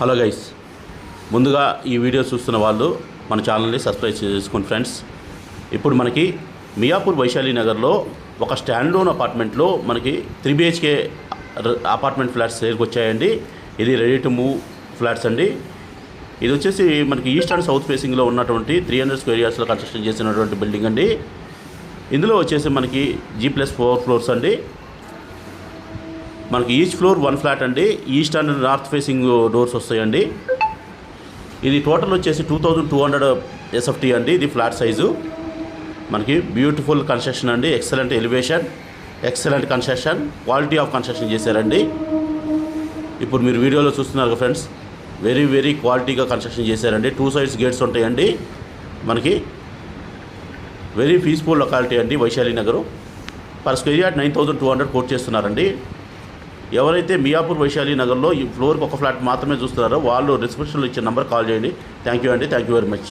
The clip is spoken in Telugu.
హలో గైస్, ముందుగా ఈ వీడియో చూస్తున్న వాళ్ళు మన ఛానల్ని సబ్స్క్రైబ్ చేసుకోండి ఫ్రెండ్స్. ఇప్పుడు మనకి మియాపూర్ వైశాలి నగర్లో ఒక స్టాండ్ లోన్ అపార్ట్మెంట్లో మనకి 3 BHK అపార్ట్మెంట్ ఫ్లాట్స్ సేల్కి వచ్చాయండి. ఇది రెడీ టు మూవ్ ఫ్లాట్స్ అండి. ఇది వచ్చేసి మనకి ఈస్ట్ అండ్ సౌత్ ఫేసింగ్లో ఉన్నటువంటి 300 స్క్వేర్ యార్డ్స్లో కన్స్ట్రక్షన్ చేసినటువంటి బిల్డింగ్ అండి. ఇందులో వచ్చేసి మనకి G+4 ఫ్లోర్స్ అండి. మనకి ఈచ్ ఫ్లోర్ 1 ఫ్లాట్ అండి. East and north facing doors వస్తాయండి. ఇది టోటల్ వచ్చేసి 2200 SFT అండి. ఇది ఫ్లాట్ సైజు. మనకి బ్యూటిఫుల్ కన్స్ట్రక్షన్ అండి. Excellent elevation, excellent construction, quality of construction చేశారండి. ఇప్పుడు మీరు వీడియోలో చూస్తున్నారు ఫ్రెండ్స్, వెరీ క్వాలిటీగా కన్స్ట్రక్షన్ చేశారండి. 2 సైడ్స్ గేట్స్ ఉంటాయండి. మనకి వెరీ పీస్ఫుల్ లొకాలిటీ అండి Vaishali Nagar. Per square yard 9200 quote చేస్తున్నారండి. ఎవరైతే మియాపూర్ వైశాలి నగర్లో ఈ ఫ్లోర్కి ఒక ఫ్లాట్ మాత్రమే చూస్తున్నారో వాళ్ళు డిస్క్రిప్షన్లో ఇచ్చే నెంబర్ కాల్ చేయండి. థ్యాంక్ యూ అండి. Thank you very much.